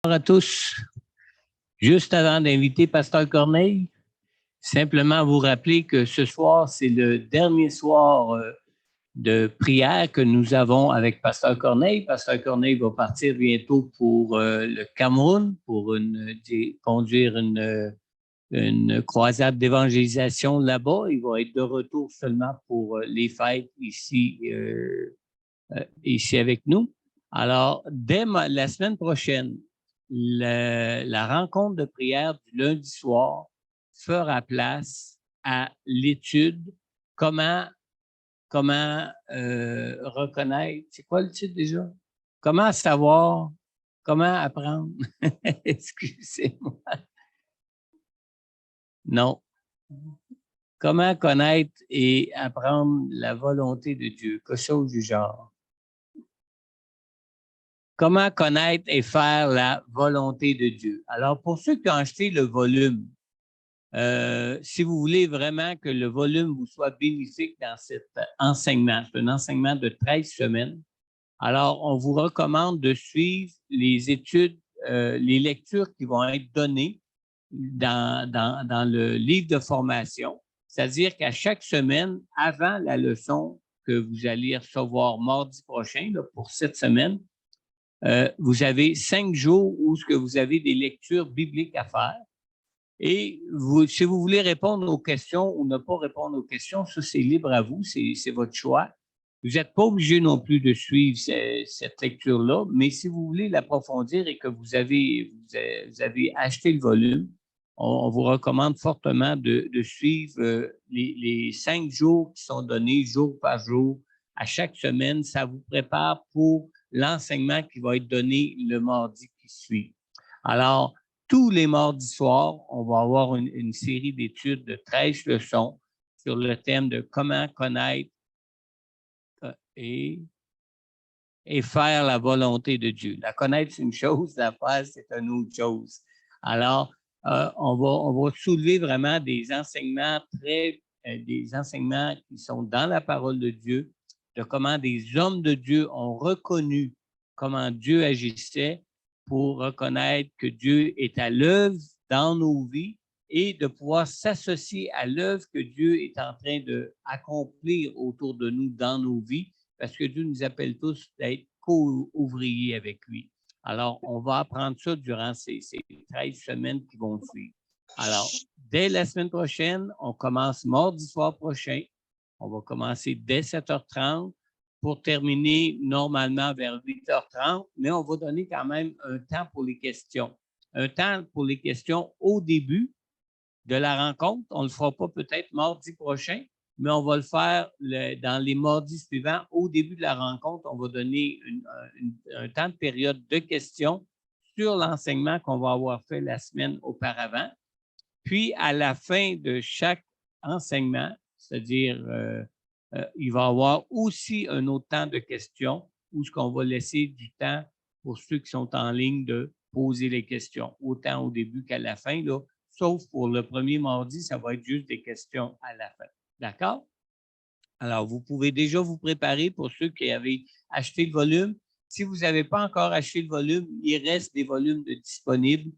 Bonjour à tous. Juste avant d'inviter Pasteur Corneille, simplement vous rappeler que ce soir, c'est le dernier soir de prière que nous avons avec Pasteur Corneille. Pasteur Corneille va partir bientôt pour le Cameroun pour conduire une croisade d'évangélisation là-bas. Il va être de retour seulement pour les fêtes ici avec nous. Alors, dès la semaine prochaine, la rencontre de prière du lundi soir fera place à l'étude comment reconnaître, c'est quoi le titre déjà? Comment savoir, comment apprendre? Excusez-moi. Non. Comment connaître et apprendre la volonté de Dieu, quelque chose du genre. Comment connaître et faire la volonté de Dieu? Alors, pour ceux qui ont acheté le volume, si vous voulez vraiment que le volume vous soit bénéfique dans cet enseignement, c'est un enseignement de 13 semaines, alors on vous recommande de suivre les études, les lectures qui vont être données dans le livre de formation, c'est-à-dire qu'à chaque semaine, avant la leçon que vous allez recevoir mardi prochain là, pour cette semaine, vous avez 5 jours où vous avez des lectures bibliques à faire. Et si vous voulez répondre aux questions ou ne pas répondre aux questions, ça, c'est libre à vous, c'est votre choix. Vous n'êtes pas obligé non plus de suivre cette lecture-là, mais si vous voulez l'approfondir et que vous avez acheté le volume, on vous recommande fortement de suivre les 5 jours qui sont donnés jour par jour à chaque semaine. Ça vous prépare pour l'enseignement qui va être donné le mardi qui suit. Alors, tous les mardis soirs, on va avoir une série d'études de 13 leçons sur le thème de comment connaître et faire la volonté de Dieu. La connaître, c'est une chose, la faire, c'est une autre chose. Alors, on va soulever vraiment des enseignements des enseignements qui sont dans la parole de Dieu, de comment des hommes de Dieu ont reconnu comment Dieu agissait pour reconnaître que Dieu est à l'œuvre dans nos vies et de pouvoir s'associer à l'œuvre que Dieu est en train d'accomplir autour de nous dans nos vies, parce que Dieu nous appelle tous d'être co-ouvriers avec lui. Alors, on va apprendre ça durant ces 13 semaines qui vont suivre. Alors, dès la semaine prochaine, on commence mardi soir prochain. On va commencer dès 7h30 pour terminer normalement vers 8h30, mais on va donner quand même un temps pour les questions. Un temps pour les questions au début de la rencontre. On ne le fera pas peut-être mardi prochain, mais on va le faire dans les mardis suivants. Au début de la rencontre, on va donner un temps de période de questions sur l'enseignement qu'on va avoir fait la semaine auparavant. Puis, à la fin de chaque enseignement, c'est-à-dire il va y avoir aussi un autre temps de questions où ce qu'on va laisser du temps pour ceux qui sont en ligne de poser les questions, autant au début qu'à la fin, là, sauf pour le premier mardi, ça va être juste des questions à la fin. D'accord? Alors, vous pouvez déjà vous préparer pour ceux qui avaient acheté le volume. Si vous n'avez pas encore acheté le volume, il reste des volumes disponibles.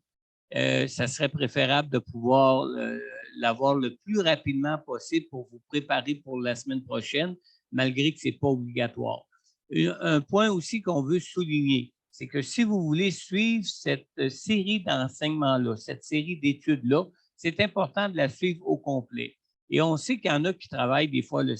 Ça serait préférable de pouvoir l'avoir le plus rapidement possible pour vous préparer pour la semaine prochaine, malgré que ce n'est pas obligatoire. Un point aussi qu'on veut souligner, c'est que si vous voulez suivre cette série d'enseignements-là, cette série d'études-là, c'est important de la suivre au complet. Et on sait qu'il y en a qui travaillent des fois le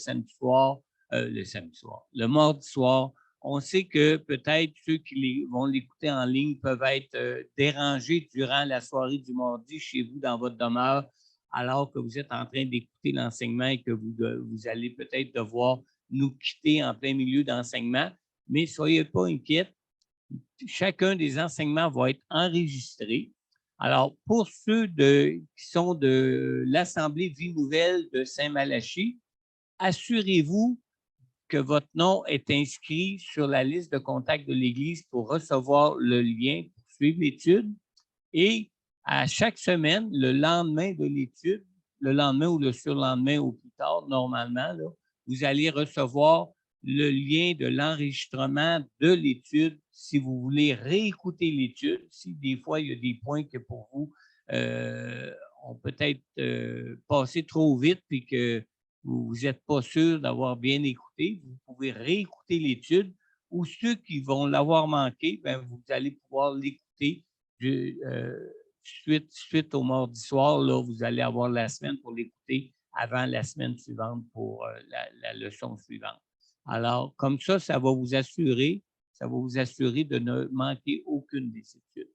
mardi soir. On sait que peut-être ceux qui vont l'écouter en ligne peuvent être dérangés durant la soirée du mardi chez vous dans votre demeure, alors que vous êtes en train d'écouter l'enseignement et que vous allez peut-être devoir nous quitter en plein milieu d'enseignement. Mais soyez pas inquiets, chacun des enseignements va être enregistré. Alors, pour ceux qui sont de l'Assemblée Vie Nouvelle de Saint-Malachie, assurez-vous que votre nom est inscrit sur la liste de contacts de l'Église pour recevoir le lien pour suivre l'étude. Et à chaque semaine, le lendemain de l'étude, le lendemain ou le surlendemain ou plus tard, normalement, là, vous allez recevoir le lien de l'enregistrement de l'étude si vous voulez réécouter l'étude, si des fois il y a des points que pour vous ont peut-être passé trop vite et que vous n'êtes pas sûr d'avoir bien écouté, vous pouvez réécouter l'étude, ou ceux qui vont l'avoir manqué, bien, vous allez pouvoir l'écouter suite au mardi soir. Là, vous allez avoir la semaine pour l'écouter avant la semaine suivante pour la leçon suivante. Alors, comme ça va vous assurer, de ne manquer aucune des études.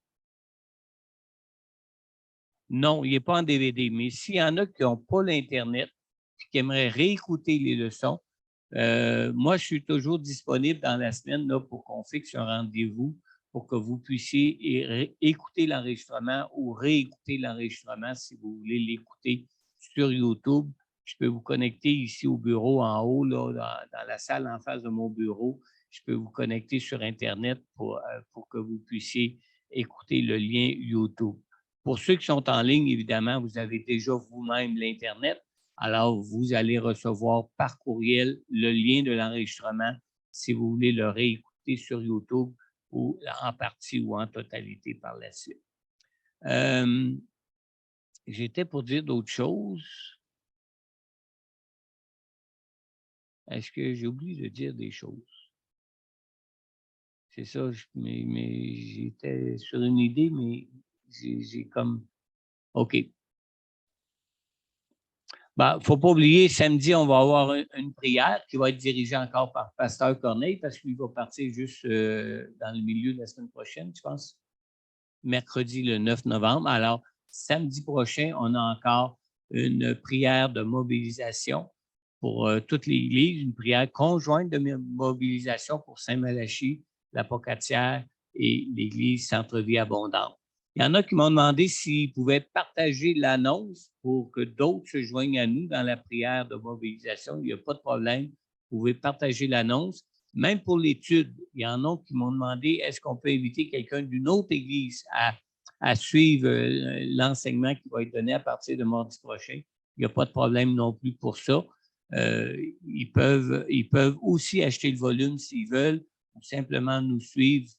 Non, il n'est pas en DVD, mais s'il y en a qui n'ont pas l'Internet et qui aimeraient réécouter les leçons, moi, je suis toujours disponible dans la semaine là, pour qu'on fixe un rendez-vous pour que vous puissiez écouter l'enregistrement ou réécouter l'enregistrement si vous voulez l'écouter sur YouTube. Je peux vous connecter ici au bureau en haut, là, dans la salle en face de mon bureau. Je peux vous connecter sur Internet pour que vous puissiez écouter le lien YouTube. Pour ceux qui sont en ligne, évidemment, vous avez déjà vous-même l'Internet. Alors, vous allez recevoir par courriel le lien de l'enregistrement si vous voulez le réécouter sur YouTube ou en partie ou en totalité par la suite. J'étais pour dire d'autres choses. Est-ce que j'ai oublié de dire des choses? C'est ça, mais j'étais sur une idée, mais j'ai comme... OK. Il ne faut pas oublier, samedi, on va avoir une prière qui va être dirigée encore par Pasteur Corneille parce qu'il va partir juste dans le milieu de la semaine prochaine, je pense, mercredi le 9 novembre. Alors, samedi prochain, on a encore une prière de mobilisation pour toute l'Église, une prière conjointe de mobilisation pour Saint-Malachie, la Pocatière et l'Église Centre-Vie Abondante. Il y en a qui m'ont demandé s'ils pouvaient partager l'annonce pour que d'autres se joignent à nous dans la prière de mobilisation. Il n'y a pas de problème. Vous pouvez partager l'annonce. Même pour l'étude, il y en a qui m'ont demandé est-ce qu'on peut inviter quelqu'un d'une autre église à suivre l'enseignement qui va être donné à partir de mardi prochain. Il n'y a pas de problème non plus pour ça. Ils peuvent aussi acheter le volume s'ils veulent ou simplement nous suivre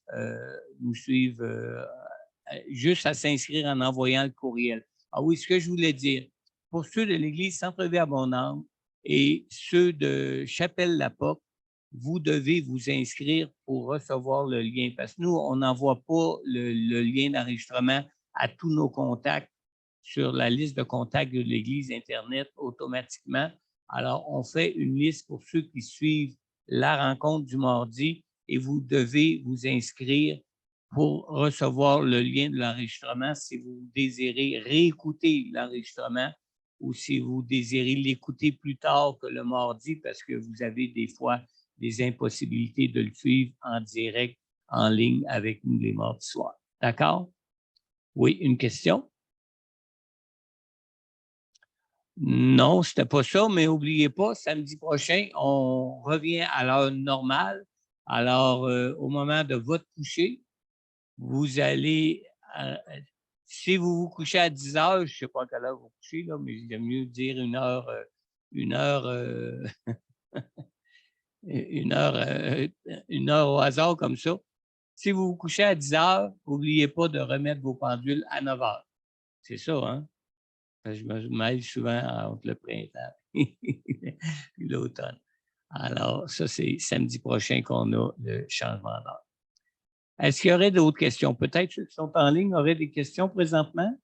juste à s'inscrire en envoyant le courriel. Ah oui, ce que je voulais dire, pour ceux de l'Église Centre-Vie Abondante et ceux de Chapelle-la-Porte, vous devez vous inscrire pour recevoir le lien parce que nous, on n'envoie pas le lien d'enregistrement à tous nos contacts sur la liste de contacts de l'Église Internet automatiquement. Alors, on fait une liste pour ceux qui suivent la rencontre du mardi et vous devez vous inscrire pour recevoir le lien de l'enregistrement si vous désirez réécouter l'enregistrement ou si vous désirez l'écouter plus tard que le mardi parce que vous avez des fois des impossibilités de le suivre en direct, en ligne avec nous les mardis soirs. D'accord? Oui, une question? Non, ce n'était pas ça, mais n'oubliez pas, samedi prochain, on revient à l'heure normale. Alors, au moment de votre coucher, vous allez, si vous vous couchez à 10 heures, je ne sais pas à quelle heure vous couchez, là, mais j'aime mieux dire une heure, une heure au hasard comme ça. Si vous vous couchez à 10 heures, n'oubliez pas de remettre vos pendules à 9 heures. C'est ça, hein? Je me mêle souvent entre le printemps et l'automne. Alors, ça, c'est samedi prochain qu'on a le changement d'heure. Est-ce qu'il y aurait d'autres questions? Peut-être ceux qui sont en ligne auraient des questions présentement?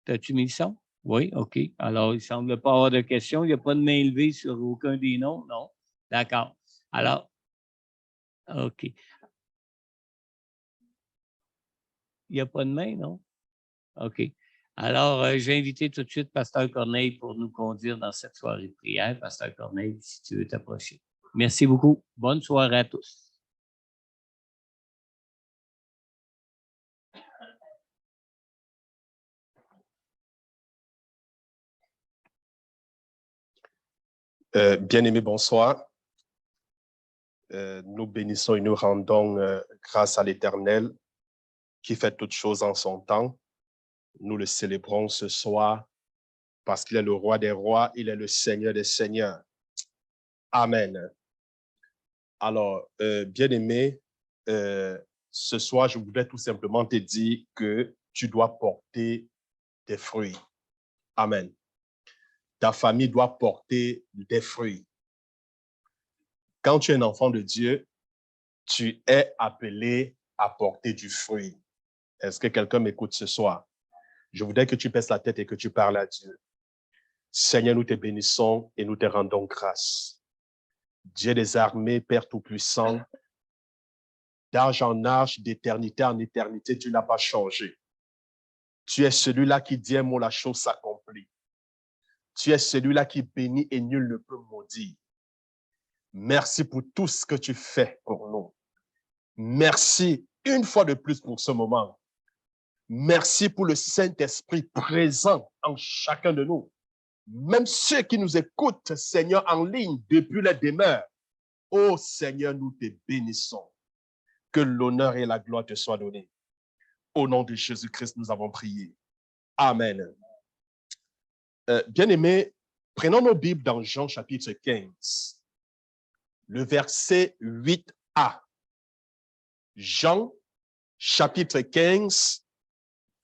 T'as-tu mis le son? Oui, OK. Alors, il ne semble pas avoir de questions. Il n'y a pas de main levée sur aucun des noms? Non. D'accord. Alors, OK. Il n'y a pas de main, non? OK. Alors, j'ai invité tout de suite Pasteur Corneille pour nous conduire dans cette soirée de prière. Pasteur Corneille, si tu veux t'approcher. Merci beaucoup. Bonne soirée à tous. Bien-aimés, bonsoir. Nous bénissons et nous rendons grâce à l'Éternel qui fait toutes choses en son temps. Nous le célébrons ce soir parce qu'il est le roi des rois, il est le Seigneur des seigneurs. Amen. Alors, bien-aimé, ce soir, je voudrais tout simplement te dire que tu dois porter des fruits. Amen. Ta famille doit porter des fruits. Quand tu es un enfant de Dieu, tu es appelé à porter du fruit. Est-ce que quelqu'un m'écoute ce soir? Je voudrais que tu baisses la tête et que tu parles à Dieu. Seigneur, nous te bénissons et nous te rendons grâce. Dieu des armées, Père Tout-Puissant, d'âge en âge, d'éternité en éternité, tu n'as pas changé. Tu es celui-là qui dit un mot, la chose s'accomplit. Tu es celui-là qui bénit et nul ne peut maudire. Merci pour tout ce que tu fais pour nous. Merci une fois de plus pour ce moment. Merci pour le Saint-Esprit présent en chacun de nous. Même ceux qui nous écoutent, Seigneur, en ligne depuis les demeures. Oh Seigneur, nous te bénissons. Que l'honneur et la gloire te soient donnés. Au nom de Jésus-Christ, nous avons prié. Amen. Bien-aimés, prenons nos Bibles dans Jean chapitre 15, le verset 8a. Jean chapitre 15,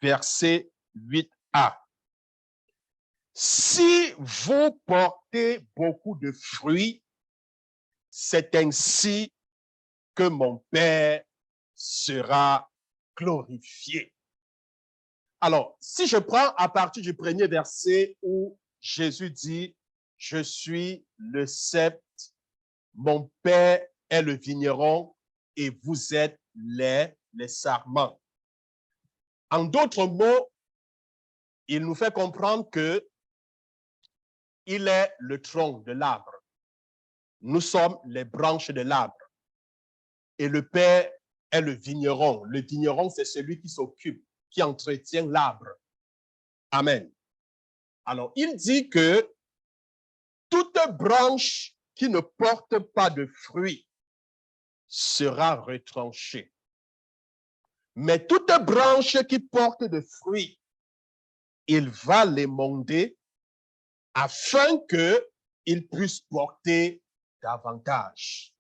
verset 8a. Si vous portez beaucoup de fruits, c'est ainsi que mon Père sera glorifié. Alors, si je prends à partir du premier verset où Jésus dit, « Je suis le cep, mon Père est le vigneron et vous êtes les sarments. » En d'autres mots, il nous fait comprendre que il est le tronc de l'arbre. Nous sommes les branches de l'arbre. Et le Père est le vigneron. Le vigneron, c'est celui qui s'occupe, qui entretient l'arbre. Amen. Alors, il dit que toute branche qui ne porte pas de fruits sera retranchée. Mais toute branche qui porte de fruits, il va les monder afin qu'ils puissent porter davantage.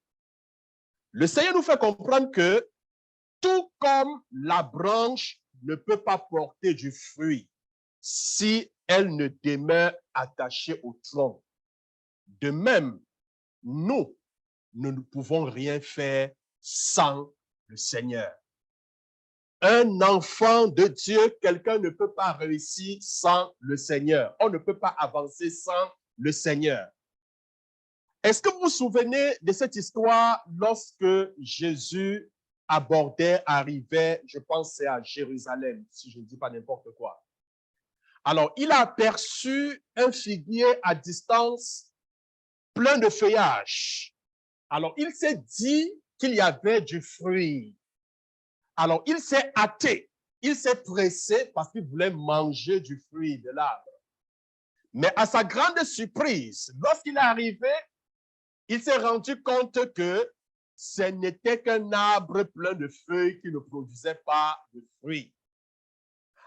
Le Seigneur nous fait comprendre que tout comme la branche ne peut pas porter du fruit si elle ne demeure attachée au tronc, de même, nous ne pouvons rien faire sans le Seigneur. Un enfant de Dieu, quelqu'un ne peut pas réussir sans le Seigneur. On ne peut pas avancer sans le Seigneur. Est-ce que vous vous souvenez de cette histoire lorsque Jésus arrivait, je pense c'est à Jérusalem, si je ne dis pas n'importe quoi. Alors, il a aperçu un figuier à distance plein de feuillage. Alors, il s'est dit qu'il y avait du fruit. Alors, il s'est hâté, il s'est pressé parce qu'il voulait manger du fruit de l'arbre. Mais à sa grande surprise, lorsqu'il est arrivé, il s'est rendu compte que ce n'était qu'un arbre plein de feuilles qui ne produisait pas de fruits.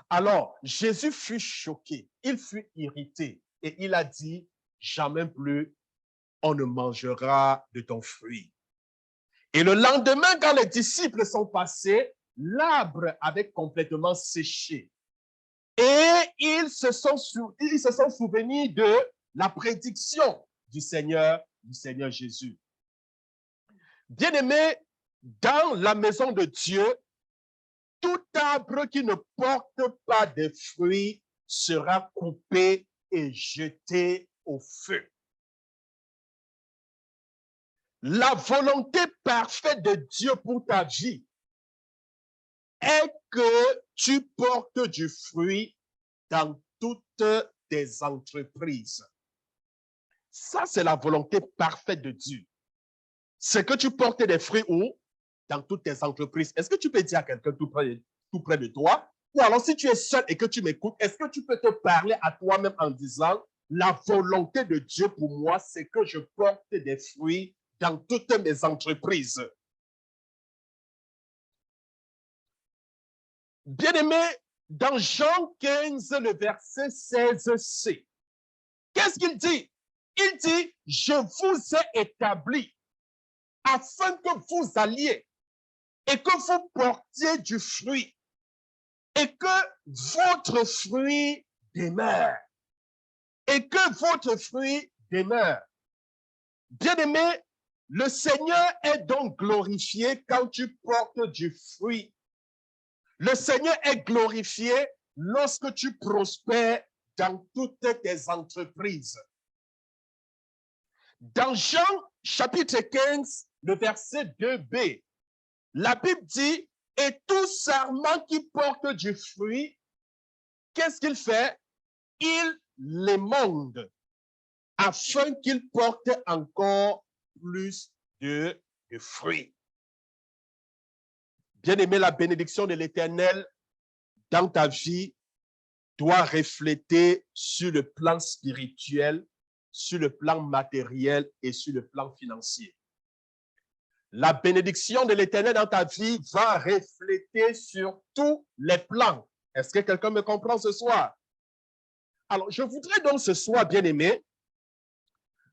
Alors, Jésus fut choqué, il fut irrité et il a dit, jamais plus on ne mangera de ton fruit. Et le lendemain, quand les disciples sont passés, l'arbre avait complètement séché. Et ils se sont souvenus de la prédiction du Seigneur Jésus. Bien-aimés, dans la maison de Dieu, tout arbre qui ne porte pas de fruits sera coupé et jeté au feu. La volonté parfaite de Dieu pour ta vie est que tu portes du fruit dans toutes tes entreprises. Ça, c'est la volonté parfaite de Dieu. C'est que tu portes des fruits où? Dans toutes tes entreprises. Est-ce que tu peux dire à quelqu'un tout près de toi? Ou alors, si tu es seul et que tu m'écoutes, est-ce que tu peux te parler à toi-même en disant, la volonté de Dieu pour moi, c'est que je porte des fruits dans toutes mes entreprises. Bien-aimé, dans Jean 15, le verset 16c, Qu'est-ce qu'il dit? Il dit, je vous ai établi afin que vous alliez et que vous portiez du fruit et que votre fruit demeure. Et que votre fruit demeure. Bien-aimé, le Seigneur est donc glorifié quand tu portes du fruit. Le Seigneur est glorifié lorsque tu prospères dans toutes tes entreprises. Dans Jean chapitre 15, le verset 2b, la Bible dit, et tout sarment qui porte du fruit, qu'est-ce qu'il fait? Il l'émonde afin qu'il porte encore plus de fruits. Bien-aimé, la bénédiction de l'Éternel dans ta vie doit refléter sur le plan spirituel, sur le plan matériel et sur le plan financier. La bénédiction de l'Éternel dans ta vie va refléter sur tous les plans. Est-ce que quelqu'un me comprend ce soir? Alors, je voudrais donc ce soir, bien-aimé,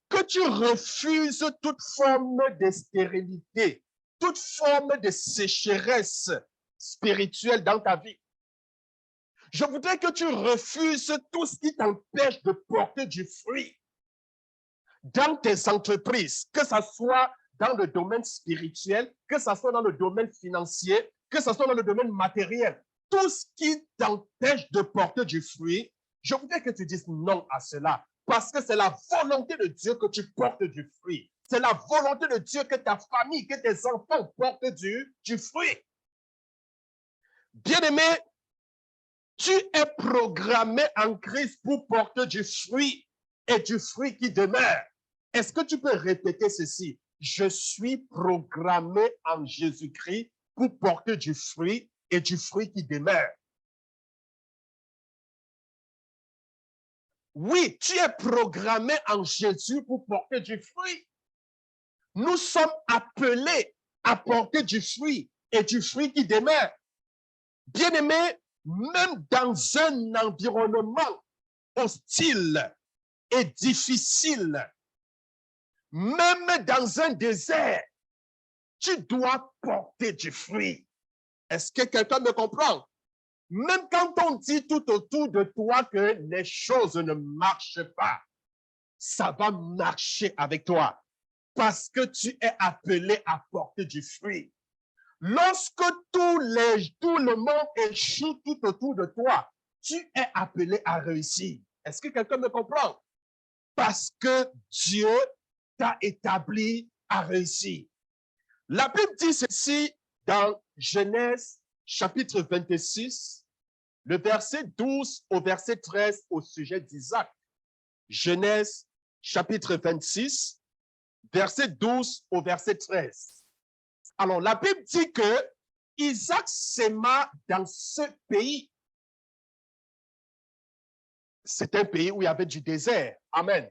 que tu refuses toute forme de stérilité, toute forme de sécheresse spirituelle dans ta vie. Je voudrais que tu refuses tout ce qui t'empêche de porter du fruit dans tes entreprises, que ce soit dans le domaine spirituel, que ce soit dans le domaine financier, que ce soit dans le domaine matériel. Tout ce qui t'empêche de porter du fruit, je voudrais que tu dises non à cela. Parce que c'est la volonté de Dieu que tu portes du fruit. C'est la volonté de Dieu que ta famille, que tes enfants portent du fruit. Bien-aimé, tu es programmé en Christ pour porter du fruit et du fruit qui demeure. Est-ce que tu peux répéter ceci? Je suis programmé en Jésus-Christ pour porter du fruit et du fruit qui demeure. Oui, tu es programmé en Jésus pour porter du fruit. Nous sommes appelés à porter du fruit et du fruit qui demeure. Bien-aimé, même dans un environnement hostile et difficile, même dans un désert, tu dois porter du fruit. Est-ce que quelqu'un me comprend? Même quand on dit tout autour de toi que les choses ne marchent pas, ça va marcher avec toi parce que tu es appelé à porter du fruit. Lorsque tout le monde échoue tout autour de toi, tu es appelé à réussir. Est-ce que quelqu'un me comprend? Parce que Dieu t'a établi à réussir. La Bible dit ceci dans Genèse chapitre 26, le verset 12 au verset 13 au sujet d'Isaac. Genèse chapitre 26, verset 12 au verset 13. Alors, la Bible dit que Isaac s'aima dans ce pays. C'est un pays où il y avait du désert. Amen.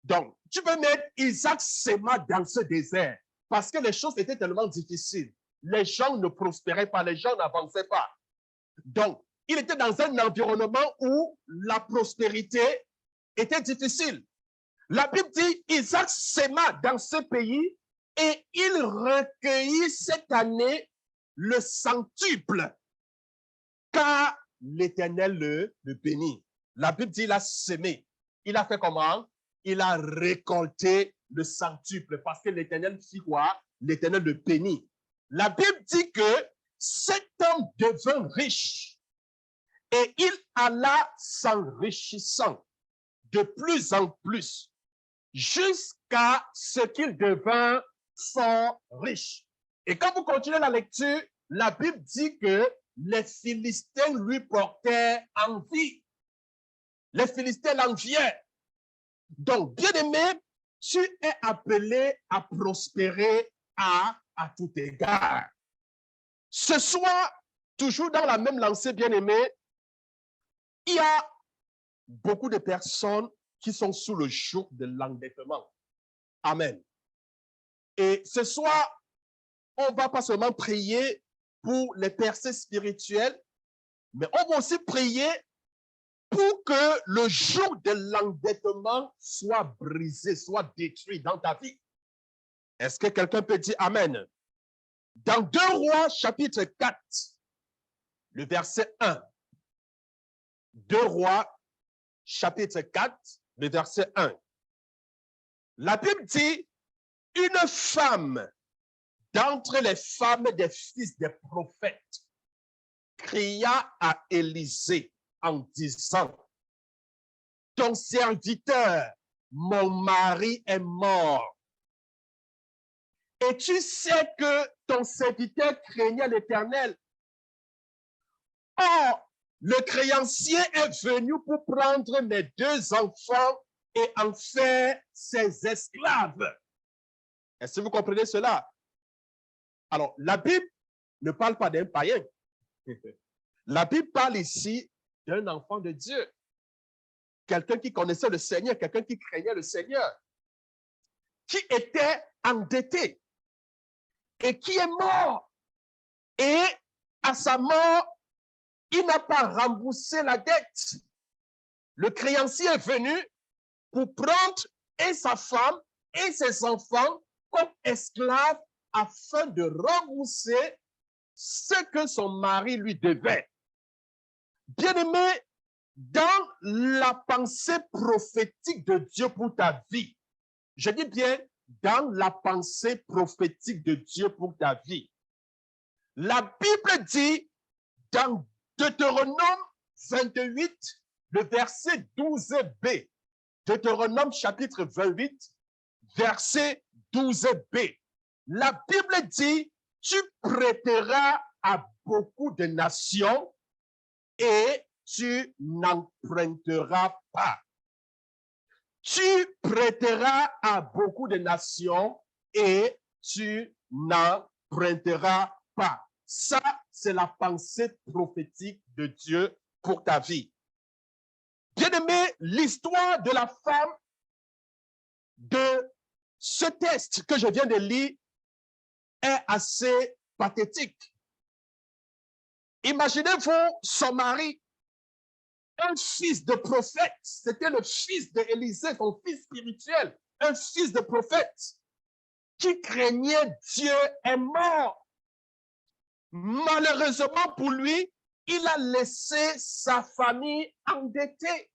Donc, tu peux mettre Isaac s'aima dans ce désert parce que les choses étaient tellement difficiles. Les gens ne prospéraient pas, les gens n'avançaient pas. Donc, il était dans un environnement où la prospérité était difficile. La Bible dit, Isaac s'aima dans ce pays et il recueillit cette année le centuple, car l'Éternel le bénit. La Bible dit, il a semé. Il a fait comment? Il a récolté le centuple, parce que l'Éternel fit quoi? L'Éternel le bénit. La Bible dit que cet homme devint riche et il alla s'enrichissant de plus en plus jusqu'à ce qu'il devint fort riche. Et quand vous continuez la lecture, la Bible dit que les Philistins lui portaient envie. Les Philistins l'enviaient. Donc, bien-aimé, tu es appelé à prospérer à tout égard. Ce soir, toujours dans la même lancée, bien-aimé, il y a beaucoup de personnes qui sont sous le joug de l'endettement. Amen. Et ce soir, on ne va pas seulement prier pour les percées spirituelles, mais on va aussi prier pour que le joug de l'endettement soit brisé, soit détruit dans ta vie. Est-ce que quelqu'un peut dire Amen? Dans 2 Rois, chapitre 4, le verset 1. 2 Rois, chapitre 4, le verset 1. La Bible dit, une femme d'entre les femmes des fils des prophètes cria à Élisée en disant, ton serviteur, mon mari est mort. Et tu sais que ton serviteur craignait l'Éternel. Or, le créancier est venu pour prendre mes 2 enfants et en faire ses esclaves. Est-ce que vous comprenez cela? Alors, la Bible ne parle pas d'un païen. La Bible parle ici d'un enfant de Dieu. Quelqu'un qui connaissait le Seigneur, quelqu'un qui craignait le Seigneur, qui était endetté et qui est mort. Et à sa mort, il n'a pas remboursé la dette. Le créancier est venu pour prendre et sa femme et ses enfants comme esclaves afin de rembourser ce que son mari lui devait. Bien-aimé, dans la pensée prophétique de Dieu pour ta vie, je dis bien dans la pensée prophétique de Dieu pour ta vie, la Bible dit dans Deutéronome 28, le verset 12b, Deutéronome chapitre 28, verset 12b, la Bible dit, tu prêteras à beaucoup de nations et tu n'emprunteras pas. Tu prêteras à beaucoup de nations et tu n'emprunteras pas. Ça, c'est la pensée prophétique de Dieu pour ta vie. Bien-aimé, l'histoire de la femme de ce texte que je viens de lire est assez pathétique. Imaginez-vous son mari, un fils de prophète, c'était le fils d'Élisée, son fils spirituel, un fils de prophète qui craignait Dieu est mort. Malheureusement pour lui, il a laissé sa famille endettée.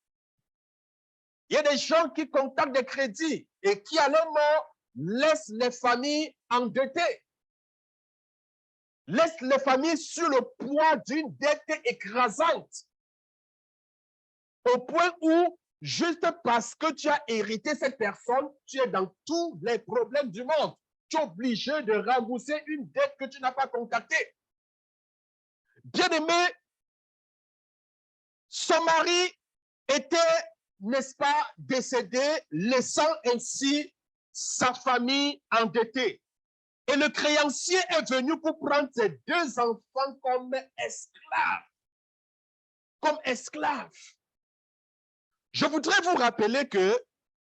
Il y a des gens qui contactent des crédits et qui, à leur mort, laissent les familles endettées. Laissent les familles sur le poids d'une dette écrasante. Au point où, juste parce que tu as hérité cette personne, tu es dans tous les problèmes du monde. Tu es obligé de rembourser une dette que tu n'as pas contractée. Bien-aimé, son mari était, n'est-ce pas, décédé, laissant ainsi sa famille endettée. Et le créancier est venu pour prendre ses 2 enfants comme esclaves. Comme esclaves. Je voudrais vous rappeler que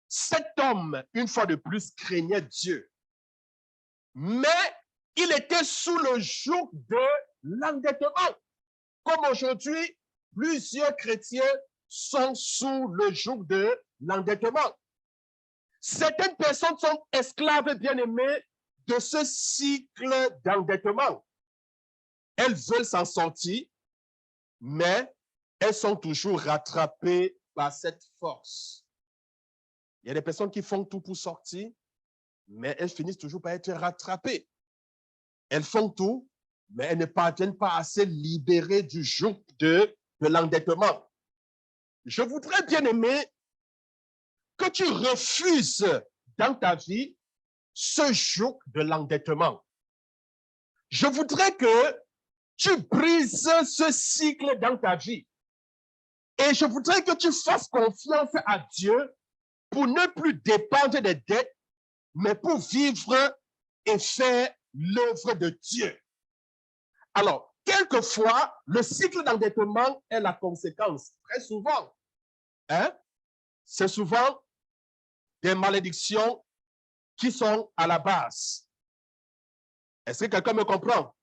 cet homme, une fois de plus, craignait Dieu. Mais il était sous le joug de l'endettement. Comme aujourd'hui, plusieurs chrétiens sont sous le joug de l'endettement. Certaines personnes sont esclaves bien-aimées de ce cycle d'endettement. Elles veulent s'en sortir, mais elles sont toujours rattrapées par cette force. Il y a des personnes qui font tout pour sortir, mais elles finissent toujours par être rattrapées. Elles font tout, mais elles ne parviennent pas à se libérer du joug de l'endettement. Je voudrais bien aimer que tu refuses dans ta vie ce joug de l'endettement. Je voudrais que tu brises ce cycle dans ta vie. Et je voudrais que tu fasses confiance à Dieu pour ne plus dépendre des dettes, mais pour vivre et faire l'œuvre de Dieu. Alors, quelquefois, le cycle d'endettement est la conséquence. Très souvent, c'est souvent des malédictions qui sont à la base. Est-ce que quelqu'un me comprend?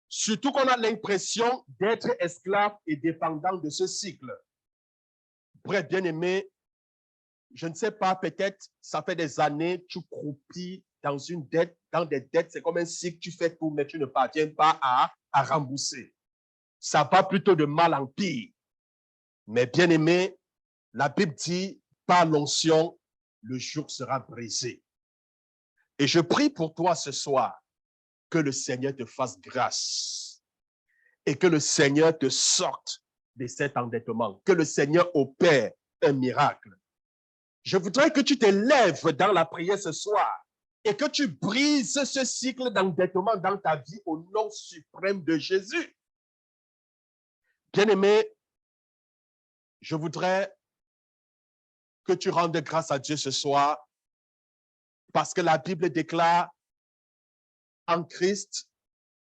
Surtout qu'on a l'impression d'être esclave et dépendant de ce cycle. Bref, bien-aimé, je ne sais pas, peut-être, ça fait des années, tu croupis dans une dette, dans des dettes, c'est comme un cycle, tu fais tout, mais tu ne parviens pas à rembourser. Ça va plutôt de mal en pire. Mais bien-aimé, la Bible dit, par l'onction, le joug sera brisé. Et je prie pour toi ce soir, que le Seigneur te fasse grâce et que le Seigneur te sorte de cet endettement, que le Seigneur opère un miracle. Je voudrais que tu te lèves dans la prière ce soir et que tu brises ce cycle d'endettement dans ta vie au nom suprême de Jésus. Bien-aimé, je voudrais que tu rendes grâce à Dieu ce soir parce que la Bible déclare en Christ,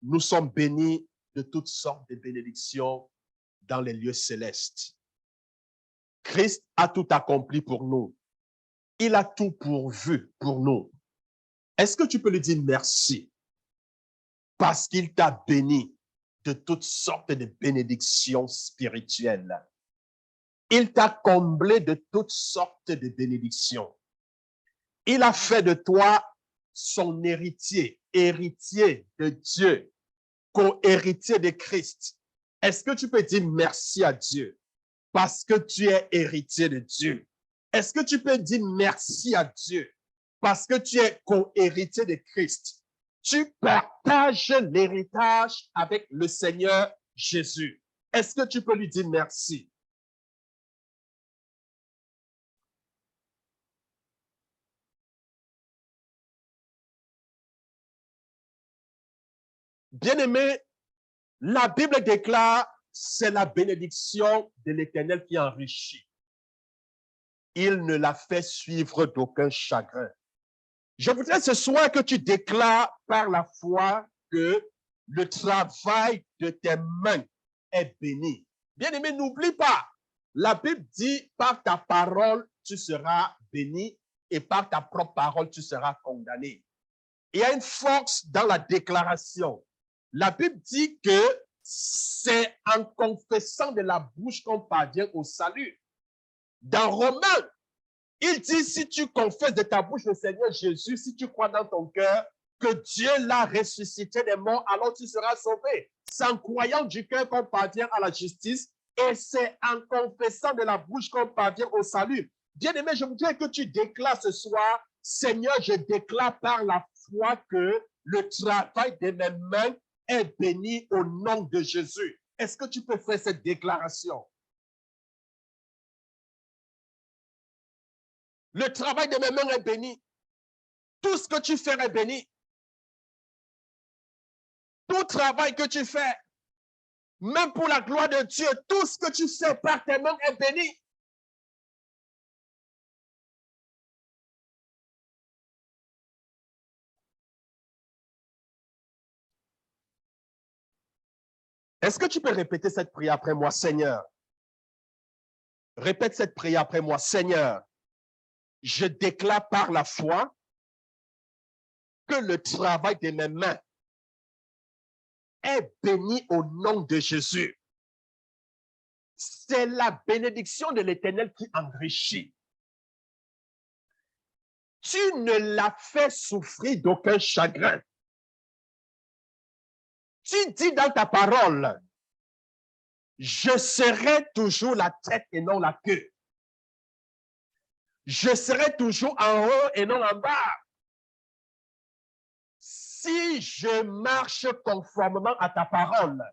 nous sommes bénis de toutes sortes de bénédictions dans les lieux célestes. Christ a tout accompli pour nous. Il a tout pourvu pour nous. Est-ce que tu peux lui dire merci parce qu'il t'a béni de toutes sortes de bénédictions spirituelles? Il t'a comblé de toutes sortes de bénédictions. Il a fait de toi son héritier, héritier de Dieu, co-héritier de Christ. Est-ce que tu peux dire merci à Dieu parce que tu es héritier de Dieu? Est-ce que tu peux dire merci à Dieu parce que tu es co-héritier de Christ? Tu partages l'héritage avec le Seigneur Jésus. Est-ce que tu peux lui dire merci? Bien-aimé, la Bible déclare, c'est la bénédiction de l'Éternel qui enrichit. Il ne la fait suivre d'aucun chagrin. Je voudrais ce soir que tu déclares par la foi que le travail de tes mains est béni. Bien-aimé, n'oublie pas, la Bible dit, par ta parole, tu seras béni et par ta propre parole, tu seras condamné. Il y a une force dans la déclaration. La Bible dit que c'est en confessant de la bouche qu'on parvient au salut. Dans Romains, il dit, si tu confesses de ta bouche le Seigneur Jésus, si tu crois dans ton cœur que Dieu l'a ressuscité des morts, alors tu seras sauvé. C'est en croyant du cœur qu'on parvient à la justice et c'est en confessant de la bouche qu'on parvient au salut. Bien-aimé, je voudrais que tu déclares ce soir, Seigneur, je déclare par la foi que le travail de mes mains est béni au nom de Jésus. Est-ce que tu peux faire cette déclaration? Le travail de mes mains est béni. Tout ce que tu fais est béni. Tout travail que tu fais, même pour la gloire de Dieu, tout ce que tu fais par tes mains est béni. Est-ce que tu peux répéter cette prière après moi, Seigneur? Répète cette prière après moi, Seigneur. Je déclare par la foi que le travail de mes mains est béni au nom de Jésus. C'est la bénédiction de l'Éternel qui enrichit. Tu ne l'as fait souffrir d'aucun chagrin. Tu dis dans ta parole, je serai toujours la tête et non la queue. Je serai toujours en haut et non en bas. Si je marche conformément à ta parole,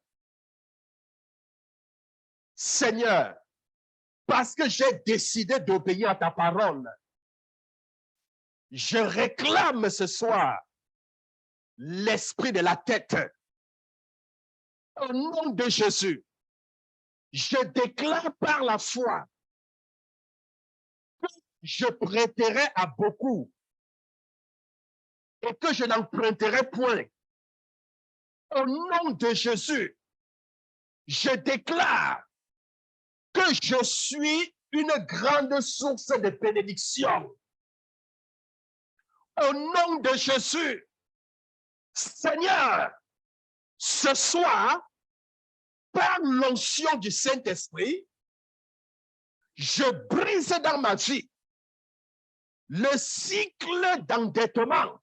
Seigneur, parce que j'ai décidé d'obéir à ta parole, je réclame ce soir l'esprit de la tête. Au nom de Jésus, je déclare par la foi que je prêterai à beaucoup et que je n'emprunterai point. Au nom de Jésus, je déclare que je suis une grande source de bénédiction. Au nom de Jésus, Seigneur, ce soir, par l'onction du Saint-Esprit, Je brise dans ma vie le cycle d'endettement.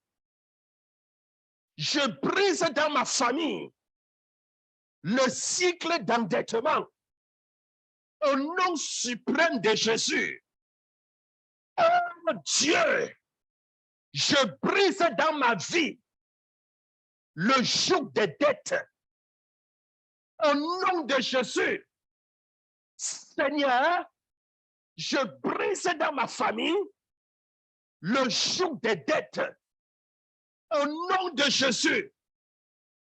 Je brise dans ma famille le cycle d'endettement. Au nom suprême de Jésus, oh Dieu, je brise dans ma vie le joug des dettes. Au nom de Jésus, Seigneur, je brise dans ma famille le joug des dettes. Au nom de Jésus,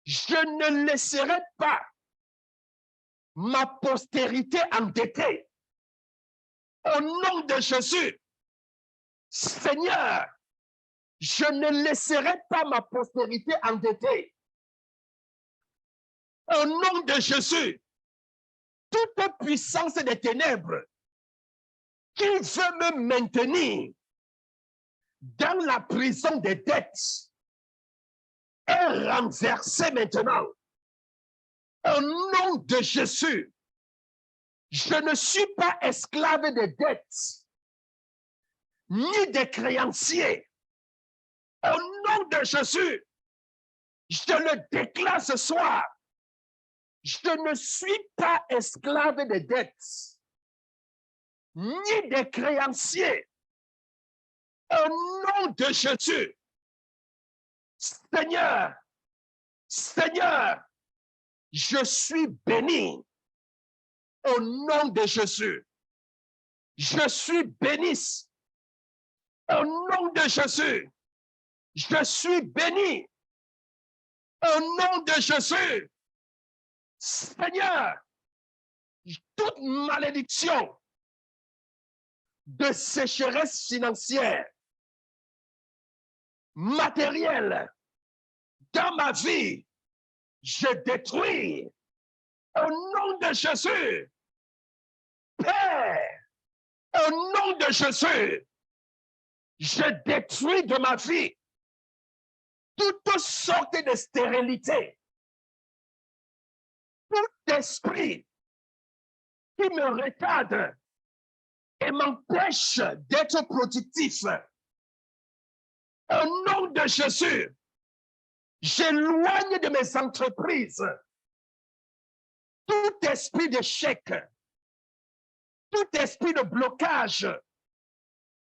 je ne laisserai pas ma postérité endettée. Au nom de Jésus, Seigneur, je ne laisserai pas ma postérité endettée. Au nom de Jésus, toute puissance des ténèbres qui veut me maintenir dans la prison des dettes est renversée maintenant. Au nom de Jésus, je ne suis pas esclave des dettes, ni des créanciers. Au nom de Jésus, je le déclare ce soir. Je ne suis pas esclave des dettes, ni des créanciers. Au nom de Jésus, Seigneur, Seigneur, je suis béni. Au nom de Jésus, je suis béni. Au nom de Jésus, je suis béni. Au nom de Jésus, Seigneur, toute malédiction de sécheresse financière, matérielle, dans ma vie, je détruis. Au nom de Jésus, Père, au nom de Jésus, je détruis de ma vie toute sorte de stérilité, tout esprit qui me retarde et m'empêche d'être productif. Au nom de Jésus, j'éloigne de mes entreprises tout esprit d'échec, tout esprit de blocage.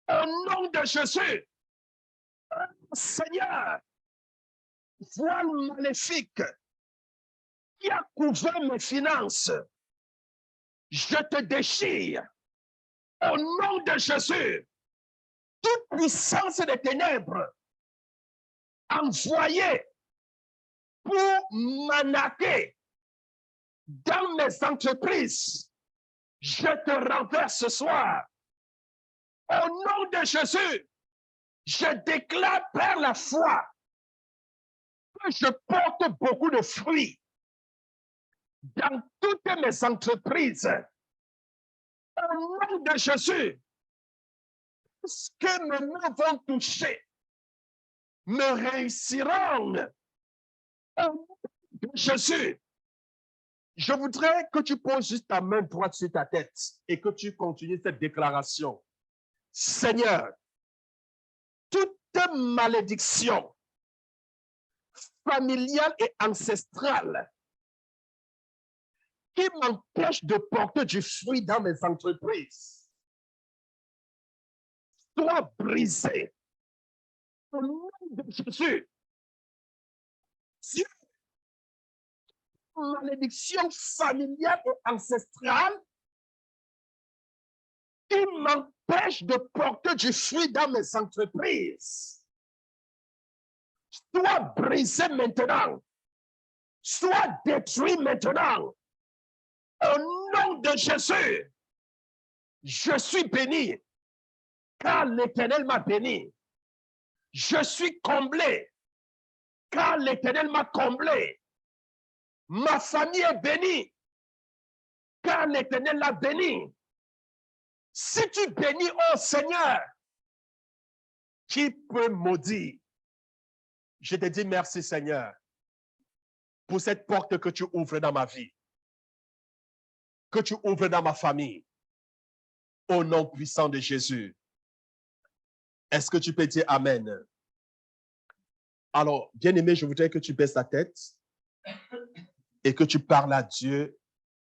Au nom de Jésus, Seigneur, voile maléfique qui a couvert mes finances, je te déchire. Au nom de Jésus, toute puissance des ténèbres envoyée pour m'anaquer dans mes entreprises, je te renverse ce soir. Au nom de Jésus, je déclare par la foi que je porte beaucoup de fruits dans toutes mes entreprises. Au nom de Jésus, ce que mes mains vont toucher me réussiront. Au nom de Jésus, je voudrais que tu poses juste ta main droite sur ta tête et que tu continues cette déclaration. Seigneur, toute malédiction familiale et ancestrale qui m'empêche de porter du fruit dans mes entreprises soit brisée. Au nom de Jésus, Dieu, malédiction familiale et ancestrale qui m'empêche de porter du fruit dans mes entreprises soit brisée maintenant, soit détruit maintenant. Au nom de Jésus, je suis béni, car l'Éternel m'a béni. Je suis comblé, car l'Éternel m'a comblé. Ma famille est bénie, car l'Éternel l'a béni. Si tu bénis, oh Seigneur, qui peut maudire? Je te dis merci, Seigneur, pour cette porte que tu ouvres dans ma vie, que tu ouvres dans ma famille. Au nom puissant de Jésus. Est-ce que tu peux dire Amen? Alors, bien-aimé, je voudrais que tu baisses ta tête et que tu parles à Dieu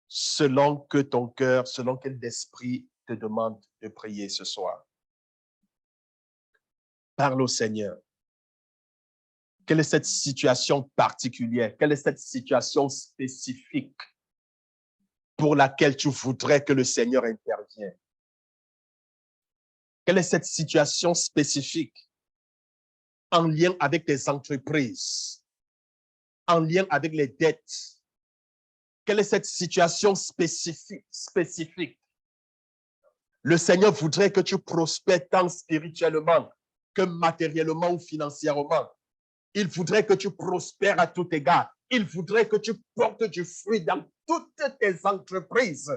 selon que ton cœur, selon quel esprit te demande de prier ce soir. Parle au Seigneur. Quelle est cette situation particulière? Quelle est cette situation spécifique pour laquelle tu voudrais que le Seigneur intervienne? Quelle est cette situation spécifique en lien avec tes entreprises, en lien avec les dettes? Quelle est cette situation spécifique? Le Seigneur voudrait que tu prospères tant spirituellement que matériellement ou financièrement. Il voudrait que tu prospères à tout égard. Il voudrait que tu portes du fruit dans toutes tes entreprises,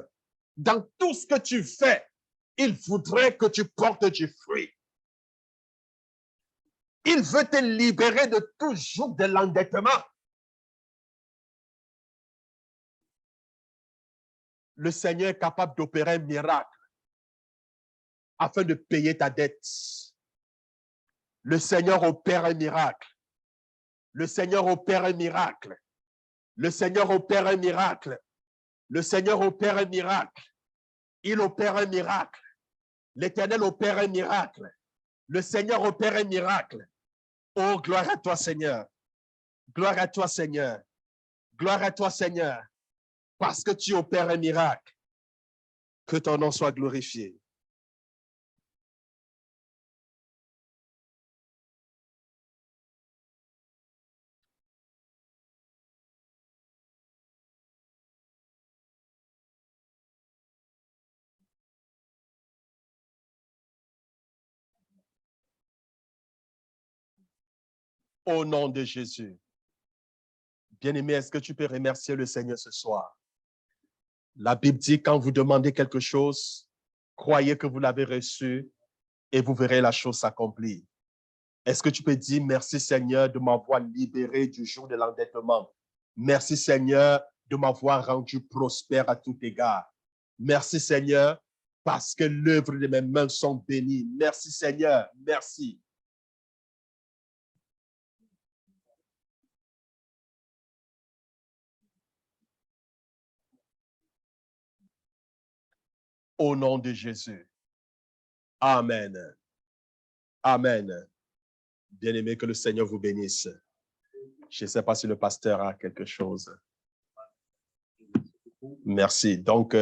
dans tout ce que tu fais. Il voudrait que tu portes du fruit. Il veut te libérer de tout joug de l'endettement. Le Seigneur est capable d'opérer un miracle afin de payer ta dette. Le Seigneur opère un miracle. Le Seigneur opère un miracle. Le Seigneur opère un miracle. Le Seigneur opère un miracle. Il opère un miracle. L'Éternel opère un miracle. Le Seigneur opère un miracle. Oh, gloire à toi, Seigneur. Gloire à toi, Seigneur. Gloire à toi, Seigneur. Parce que tu opères un miracle. Que ton nom soit glorifié. Au nom de Jésus. Bien-aimé, est-ce que tu peux remercier le Seigneur ce soir? La Bible dit, quand vous demandez quelque chose, croyez que vous l'avez reçu et vous verrez la chose s'accomplir. Est-ce que tu peux dire, merci Seigneur de m'avoir libéré du jour de l'endettement. Merci Seigneur de m'avoir rendu prospère à tout égard. Merci Seigneur parce que l'œuvre de mes mains sont bénies. Merci Seigneur, merci. Au nom de Jésus. Amen. Amen. Bien-aimé, que le Seigneur vous bénisse. Je ne sais pas si le pasteur a quelque chose. Merci. Donc,